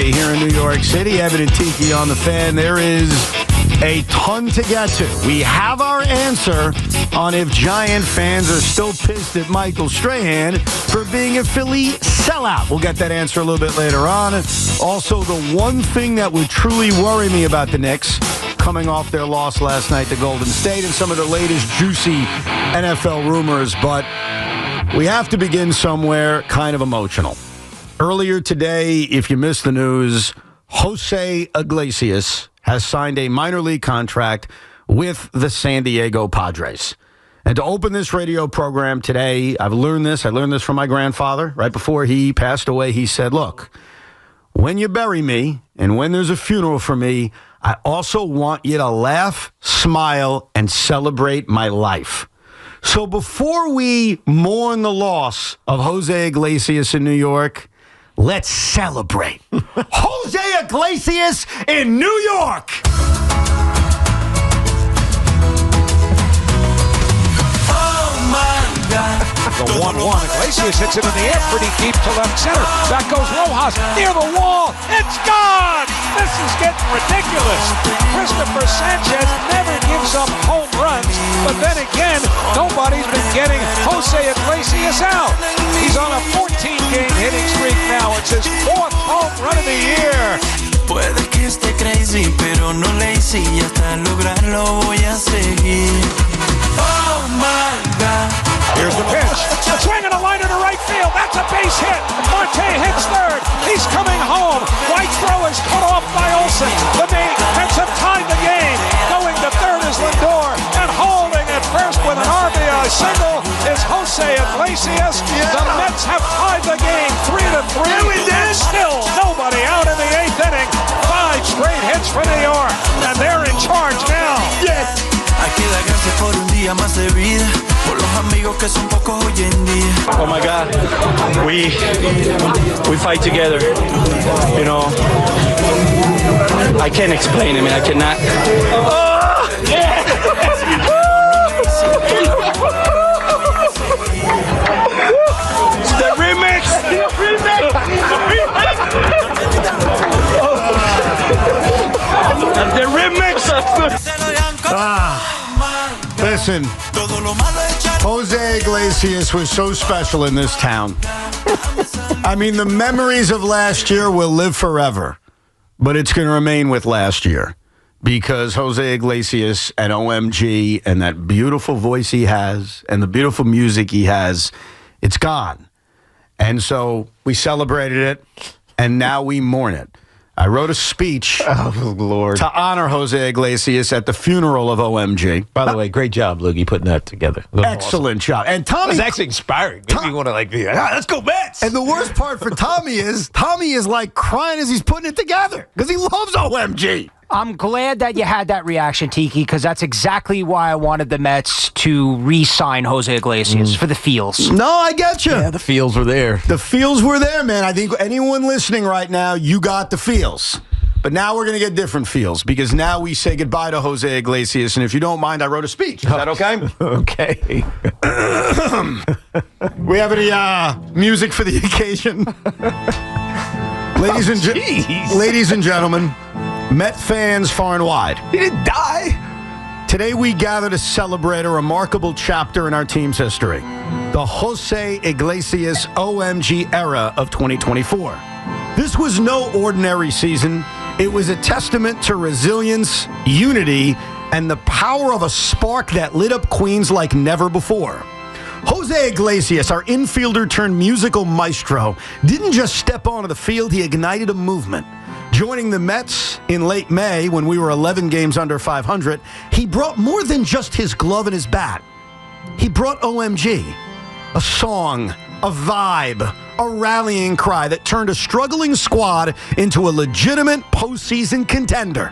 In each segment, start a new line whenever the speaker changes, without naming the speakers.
Friday here in New York City. Evan and Tiki on the Fan. There is a ton to get to. We have our answer on if Giant fans are still pissed at Michael Strahan for being a Philly sellout. We'll get that answer a little bit later on. Also, the one thing that would truly worry me about the Knicks, coming off their loss last night to Golden State, and some of the latest juicy NFL rumors, but we have to begin somewhere kind of emotional. Earlier today, if you missed the news, Jose Iglesias has signed a minor league contract with the San Diego Padres. And to open this radio program today, I learned this from my grandfather. Right before he passed away, he said, look, when you bury me and when there's a funeral for me, I also want you to laugh, smile, and celebrate my life. So before we mourn the loss of Jose Iglesias in New York, let's celebrate. Jose Iglesias in New York.
Oh, my God.
The 1-1. Iglesias hits it in the air pretty deep to left center. Back goes Rojas near the wall. It's gone. This is getting ridiculous. Christopher Sanchez never gives up home runs, but then again, nobody's been getting Jose Iglesias out. He's on a 14-game hitting streak now. It's his 4th home run of the year.
Puede que esté crazy, pero no lazy. Hasta lograrlo voy a seguir. Oh my God.
Here's the pitch. A swing and a line to right field. That's a base hit. Marte hits third. He's coming home. White's throw is cut off by Olsen. The Mets have tied the game. Going to third is Lindor. And holding at first with an RBI single is Jose Iglesias. The Mets have tied the game 3-3. And still nobody out in the 8th inning. 5 straight hits for New York. And they're in charge now.
Yes. Aquí da gracias por un día más de vida, por los amigos que son pocos hoy en día.
Oh my God, we fight together. You know, I can't explain it, man. I cannot. Oh, yeah. The remix. The remix.
Listen, Jose Iglesias was so special in this town. I mean, the memories of last year will live forever, but it's going to remain with last year because Jose Iglesias and OMG and that beautiful voice he has and the beautiful music he has, it's gone. And so we celebrated it, and now we mourn it. I wrote a speech to honor Jose Iglesias at the funeral of OMG.
By the way, great job, Loogie, putting that together.
Excellent job. And Tommy...
It was actually inspiring. Made me want to be let's go Mets!
And the worst part for Tommy is like crying as he's putting it together because he loves OMG.
I'm glad that you had that reaction, Tiki, because that's exactly why I wanted the Mets to re-sign Jose Iglesias for the feels.
No, I get you.
Yeah, the feels were there.
The feels were there, man. I think anyone listening right now, you got the feels. But now we're going to get different feels because now we say goodbye to Jose Iglesias. And if you don't mind, I wrote a speech. Is that okay?
Okay.
We have any music for the occasion? Ladies and gentlemen, Met fans far and wide.
He didn't die.
Today we gather to celebrate a remarkable chapter in our team's history. The Jose Iglesias OMG era of 2024. This was no ordinary season. It was a testament to resilience, unity, and the power of a spark that lit up Queens like never before. Jose Iglesias, our infielder turned musical maestro, didn't just step onto the field, he ignited a movement. Joining the Mets in late May when we were 11 games under 500, he brought more than just his glove and his bat. He brought OMG, a song, a vibe, a rallying cry that turned a struggling squad into a legitimate postseason contender.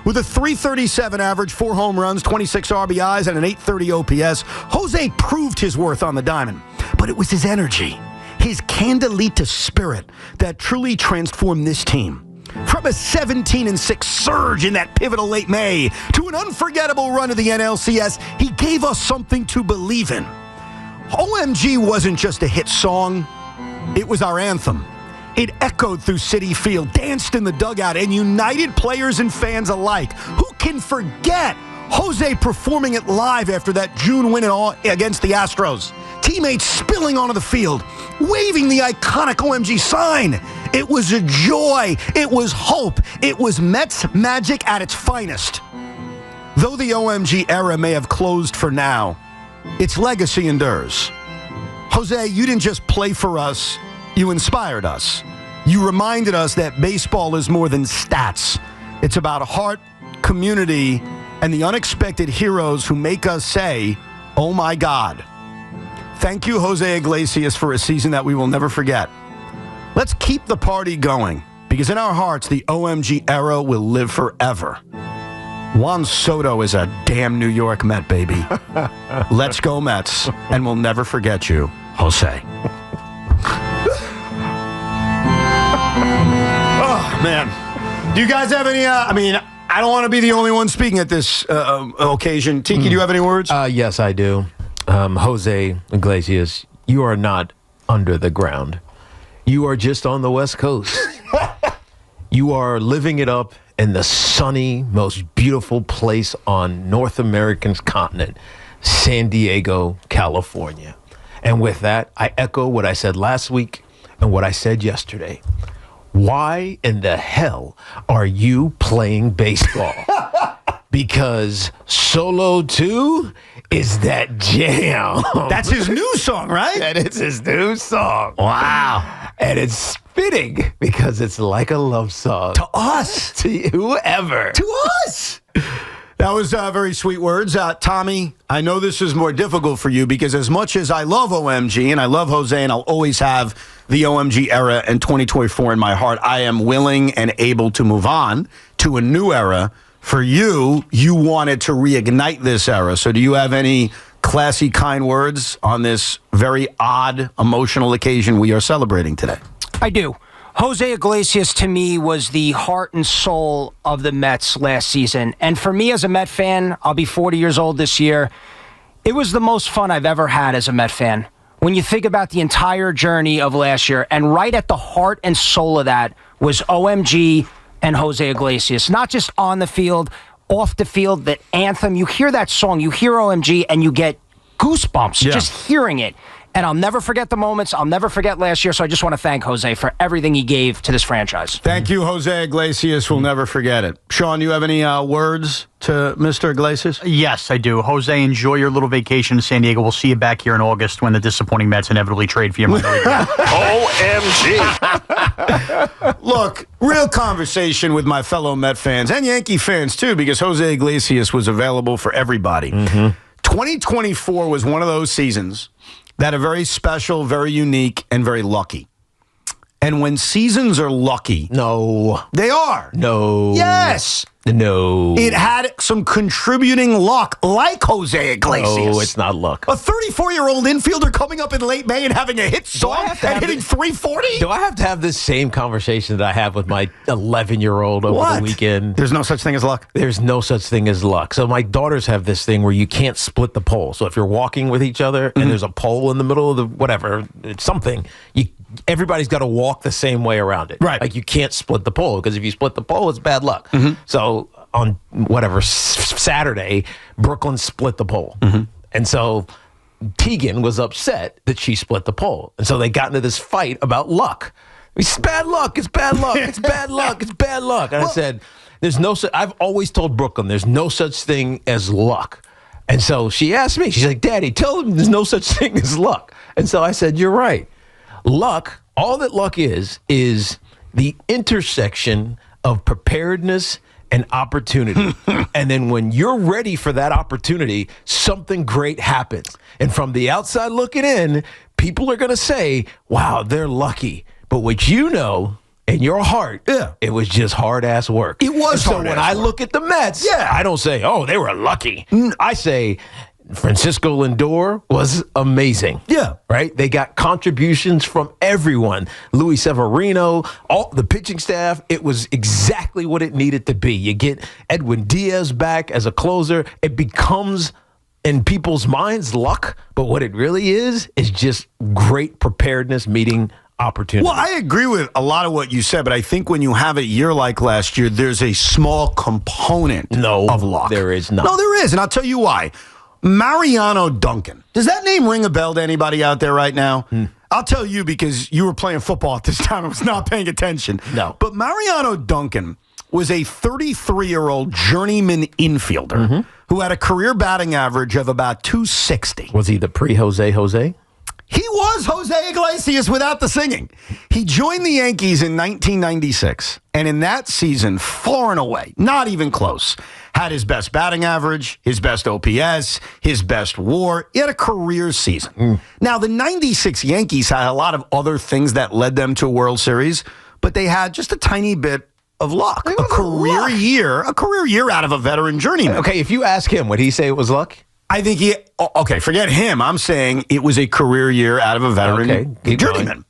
With a .337 average, 4 home runs, 26 RBIs, and an .830 OPS, Jose proved his worth on the diamond. But it was his energy, his Candelita spirit that truly transformed this team. From a 17-6 surge in that pivotal late May to an unforgettable run of the NLCS, he gave us something to believe in. OMG wasn't just a hit song, it was our anthem. It echoed through Citi Field, danced in the dugout, and united players and fans alike. Who can forget Jose performing it live after that June win against the Astros? Teammates spilling onto the field, waving the iconic OMG sign. It was a joy. It was hope. It was Mets magic at its finest. Though the OMG era may have closed for now, its legacy endures. Jose, you didn't just play for us. You inspired us. You reminded us that baseball is more than stats. It's about heart, community, and the unexpected heroes who make us say, oh my God. Thank you, Jose Iglesias, for a season that we will never forget. Let's keep the party going, because in our hearts, the OMG era will live forever. Juan Soto is a damn New York Met, baby. Let's go, Mets, and we'll never forget you, Jose. Oh, man. Do you guys have any, I don't want to be the only one speaking at this occasion. Tiki, do you have any words?
Yes, I do. Jose Iglesias, you are not under the ground. You are just on the West Coast. You are living it up in the sunny, most beautiful place on North America's continent, San Diego, California. And with that, I echo what I said last week and what I said yesterday. Why in the hell are you playing baseball? Because Solo 2 is that jam.
That's his new song, right?
That is his new song.
Wow.
And it's fitting because it's like a love song.
To us.
To whoever.
To us. That was very sweet words. Tommy, I know this is more difficult for you because as much as I love OMG and I love Jose and I'll always have the OMG era and 2024 in my heart, I am willing and able to move on to a new era. For you, you wanted to reignite this era. So do you have any classy, kind words on this very odd, emotional occasion we are celebrating today?
I do. Jose Iglesias, to me, was the heart and soul of the Mets last season. And for me as a Met fan, I'll be 40 years old this year, it was the most fun I've ever had as a Met fan. When you think about the entire journey of last year, and right at the heart and soul of that was OMG and Jose Iglesias. Not just on the field, off the field, that anthem. You hear that song, you hear OMG, and you get goosebumps just hearing it. And I'll never forget the moments. I'll never forget last year. So I just want to thank Jose for everything he gave to this franchise.
Thank you, Jose Iglesias. We'll never forget it. Sean, you have any words to Mr. Iglesias?
Yes, I do. Jose, enjoy your little vacation in San Diego. We'll see you back here in August when the disappointing Mets inevitably trade for you.
OMG.
Look, real conversation with my fellow Met fans and Yankee fans, too, because Jose Iglesias was available for everybody. 2024 was one of those seasons that are very special, very unique, and very lucky. And when seasons are lucky...
No.
They are.
No.
Yes.
No.
It had some contributing luck, like Jose Iglesias.
No, it's not luck.
A 34-year-old infielder coming up in late May and having a hit song and hitting 340?
Do I have to have this same conversation that I have with my 11-year-old over the weekend?
There's no such thing as luck?
There's no such thing as luck. So my daughters have this thing where you can't split the pole. So if you're walking with each other and there's a pole in the middle of the whatever, it's something, everybody's got to walk the same way around it.
Right.
Like you can't split the pole because if you split the pole, it's bad luck. So on whatever Saturday, Brooklyn split the pole. And so Tegan was upset that she split the pole. And so they got into this fight about luck. It's bad luck. It's bad luck. It's bad luck. It's bad luck. And I said, I've always told Brooklyn, there's no such thing as luck. And so she asked me, she's like, Daddy, tell them there's no such thing as luck. And so I said, you're right. Luck, all that luck is the intersection of preparedness and opportunity. And then when you're ready for that opportunity, something great happens. And from the outside looking in, people are going to say, wow, they're lucky. But what you know in your heart, it was just hard-ass work.
It was
so
hard-ass
when I
work.
look at the Mets, I don't say, oh, they were lucky. I say, Francisco Lindor was amazing.
Yeah.
Right? They got contributions from everyone. Luis Severino, all the pitching staff. It was exactly what it needed to be. You get Edwin Diaz back as a closer. It becomes, in people's minds, luck. But what it really is just great preparedness meeting opportunity.
Well, I agree with a lot of what you said, but I think when you have a year like last year, there's a small component of luck.
There is not.
No, there is, and I'll tell you why. Mariano Duncan. Does that name ring a bell to anybody out there right now? I'll tell you because you were playing football at this time and was not paying attention.
No.
But Mariano Duncan was a 33-year-old journeyman infielder who had a career batting average of about 260.
Was he the pre-Jose?
He was Jose Iglesias without the singing. He joined the Yankees in 1996, and in that season, far and away, not even close, had his best batting average, his best OPS, his best WAR. He had a career season. Now, the 96 Yankees had a lot of other things that led them to a World Series, but they had just a tiny bit of luck. A career year out of a veteran journeyman.
Okay, if you ask him, would he say it was luck?
I think okay, forget him. I'm saying it was a career year out of a veteran journeyman.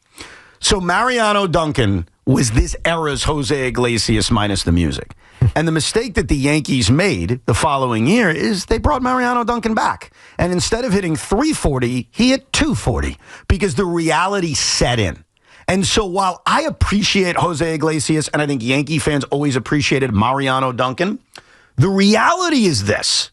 So Mariano Duncan was this era's Jose Iglesias minus the music. And the mistake that the Yankees made the following year is they brought Mariano Duncan back. And instead of hitting 340, he hit 240 because the reality set in. And so while I appreciate Jose Iglesias, and I think Yankee fans always appreciated Mariano Duncan, the reality is this.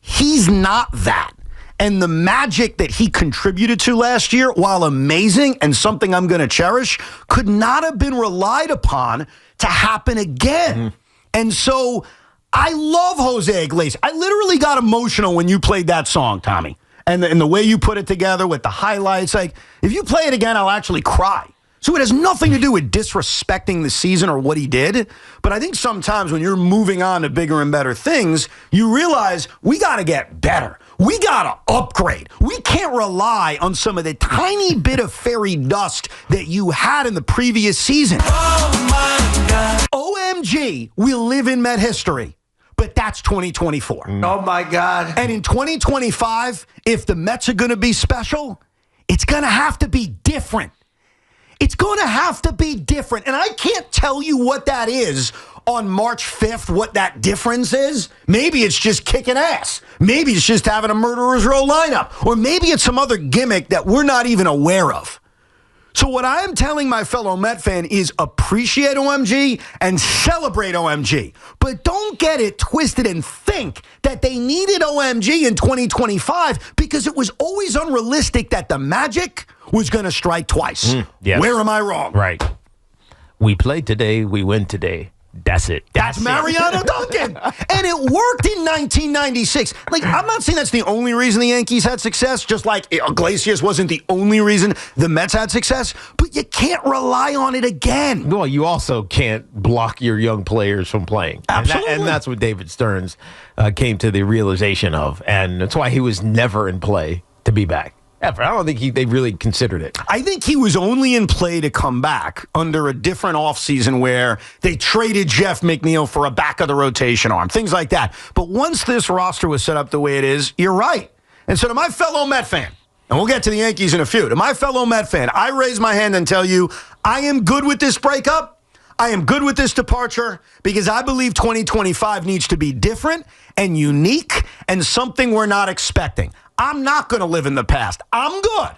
He's not that. And the magic that he contributed to last year, while amazing and something I'm going to cherish, could not have been relied upon to happen again. And so I love Jose Iglesias. I literally got emotional when you played that song, Tommy. And the way you put it together with the highlights. Like, if you play it again, I'll actually cry. So it has nothing to do with disrespecting the season or what he did. But I think sometimes when you're moving on to bigger and better things, you realize we got to get better. We got to upgrade. We can't rely on some of the tiny bit of fairy dust that you had in the previous season.
Oh my God.
OMG, we live in Met history. But that's 2024.
Oh my God.
And in 2025, if the Mets are going to be special, it's going to have to be different. It's going to have to be different. And I can't tell you what that is on March 5th, what that difference is. Maybe it's just kicking ass. Maybe it's just having a murderer's row lineup. Or maybe it's some other gimmick that we're not even aware of. So what I am telling my fellow Met fan is appreciate OMG and celebrate OMG. But don't get it twisted and think that they needed OMG in 2025 because it was always unrealistic that the magic was going to strike twice.
Yes.
Where am I wrong?
Right. We played today, we win today. That's it.
That's Mariano Duncan. And it worked in 1996. Like, I'm not saying that's the only reason the Yankees had success, just like Iglesias wasn't the only reason the Mets had success, but you can't rely on it again.
Well, you also can't block your young players from playing.
Absolutely.
And that's what David Stearns came to the realization of. And that's why he was never in play to be back. Ever. I don't think they really considered it.
I think he was only in play to come back under a different offseason where they traded Jeff McNeil for a back-of-the-rotation arm, things like that. But once this roster was set up the way it is, you're right. And so to my fellow Met fan, and we'll get to the Yankees in a few, to my fellow Met fan, I raise my hand and tell you, I am good with this breakup. I am good with this departure because I believe 2025 needs to be different and unique and something we're not expecting. I'm not going to live in the past. I'm good.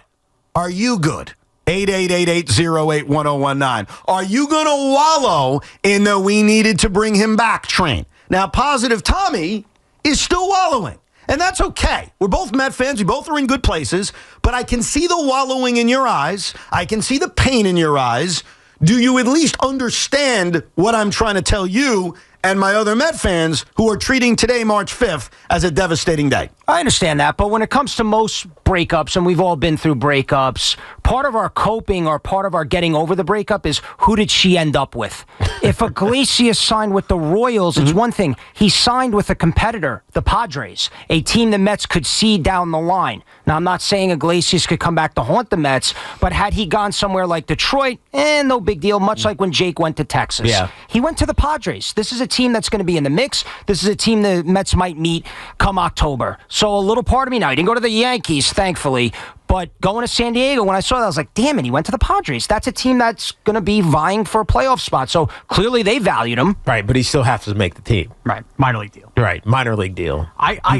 Are you good? 888-808-1019. Are you going to wallow in the we needed to bring him back train? Now, Positive Tommy is still wallowing, and that's okay. We're both Met fans. We both are in good places, but I can see the wallowing in your eyes. I can see the pain in your eyes. Do you at least understand what I'm trying to tell you and my other Met fans who are treating today, March 5th, as a devastating day?
I understand that, but when it comes to most breakups, and we've all been through breakups, part of our coping or part of our getting over the breakup is who did she end up with? If Iglesias signed with the Royals, it's one thing. He signed with a competitor, the Padres, a team the Mets could see down the line. Now, I'm not saying Iglesias could come back to haunt the Mets, but had he gone somewhere like Detroit, no big deal, much like when Jake went to Texas.
Yeah.
He went to the Padres. This is a team that's going to be in the mix. This is a team the Mets might meet come October. So a little part of me now, he didn't go to the Yankees, thankfully, but going to San Diego, when I saw that, I was like, damn it, he went to the Padres. That's a team that's going to be vying for a playoff spot. So clearly they valued him.
Right, but he still has to make the team.
Right, minor league deal.
Right, minor league deal.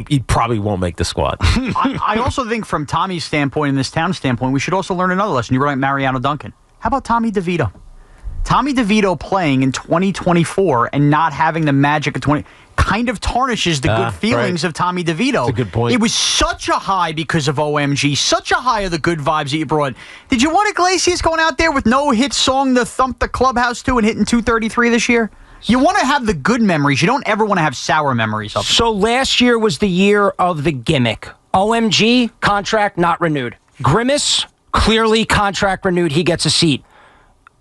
He probably won't make the squad.
I also think from Tommy's standpoint and this town's standpoint, we should also learn another lesson. You were like Mariano Duncan. How about Tommy DeVito? Tommy DeVito playing in 2024 and not having the magic of 20 kind of tarnishes the good feelings of Tommy DeVito.
That's a good point.
It was such a high because of OMG, such a high of the good vibes that you brought. Did you want Iglesias going out there with no hit song to thump the clubhouse to and hitting 233 this year? You want to have the good memories. You don't ever want to have sour memories of it.
So last year was the year of the gimmick. OMG, contract not renewed. Grimace, clearly contract renewed. He gets a seat.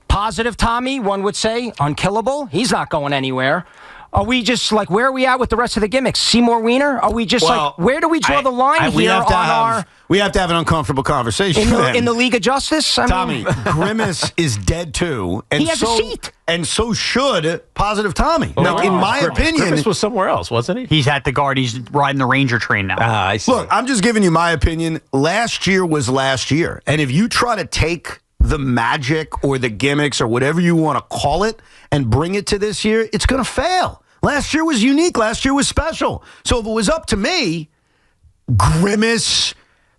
Positive Tommy, one would say, unkillable. He's not going anywhere. Are we just like, where are we at with the rest of the gimmicks? Seymour Wiener? Are we just where do we draw the line
we
here
have to
on
have,
our...
We have to have an uncomfortable conversation.
In the League of Justice?
Tommy, Grimace is dead too. And
he has a seat.
And so should Positive Tommy. Now, in my opinion...
Grimace was somewhere else, wasn't he?
He's at the Guard. He's riding the Ranger train now.
I see.
Look, I'm just giving you my opinion. Last year was last year. And if you try to take the magic or the gimmicks or whatever you want to call it and bring it to this year, it's going to fail. Last year was unique. Last year was special. So if it was up to me, Grimace,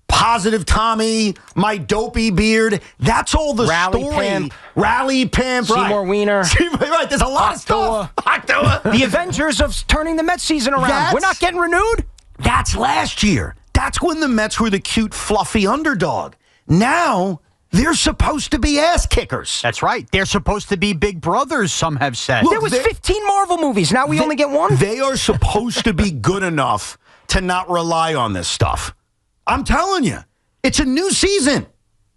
Positive Tommy, my dopey beard, that's all the
Rally
story.
Pimp.
Rally Pimp.
Seymour Wiener.
Right, there's a lot of stuff.
The Avengers of turning the Mets season around. We're not getting renewed?
That's last year. That's when the Mets were the cute, fluffy underdog. Now... they're supposed to be ass kickers.
That's right. They're supposed to be big brothers, some have said.
Look, there was 15 Marvel movies. Now we only get one?
They are supposed to be good enough to not rely on this stuff. I'm telling you, it's a new season.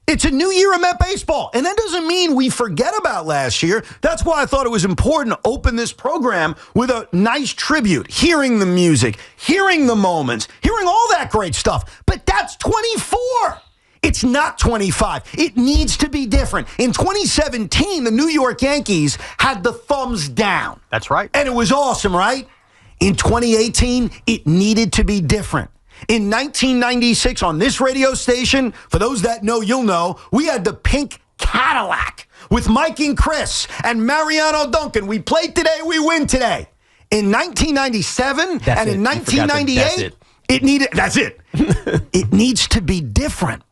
It's a new year of Met baseball. And that doesn't mean we forget about last year. That's why I thought it was important to open this program with a nice tribute, hearing the music, hearing the moments, hearing all that great stuff. But that's 24. It's not 25. It needs to be different. In 2017, the New York Yankees had the thumbs down.
That's right.
And it was awesome, right? In 2018, it needed to be different. In 1996, on this radio station, for those that know, you'll know, we had the pink Cadillac with Mike and Chris and Mariano Duncan. We played today, we win today. In 1997 in 1998, it needs to be different.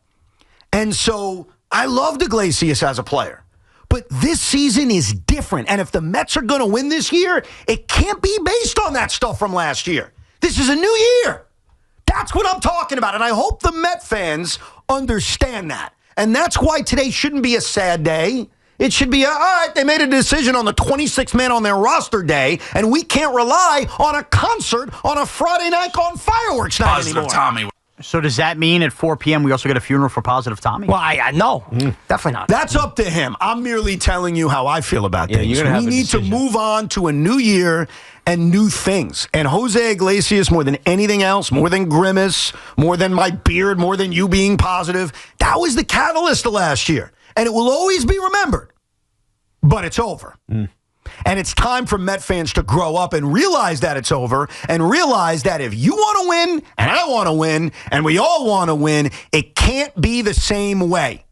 And so I loved Iglesias as a player. But this season is different. And if the Mets are going to win this year, it can't be based on that stuff from last year. This is a new year. That's what I'm talking about. And I hope the Met fans understand that. And that's why today shouldn't be a sad day. It should be, all right, they made a decision on the 26th man on their roster day, and we can't rely on a concert on a Friday night on fireworks night anymore.
Tommy.
So does that mean at 4 p.m. we also get a funeral for Positive Tommy?
Well, I no, definitely not.
That's up to him. I'm merely telling you how I feel about things.
You're gonna have
we
a
need
decision.
to move on to a new year and new things. And Jose Iglesias, more than anything else, more than Grimace, more than my beard, more than you being positive, that was the catalyst of last year. And it will always be remembered. But it's over. And it's time for Met fans to grow up and realize that it's over and realize that if you want to win and I want to win and we all want to win, it can't be the same way.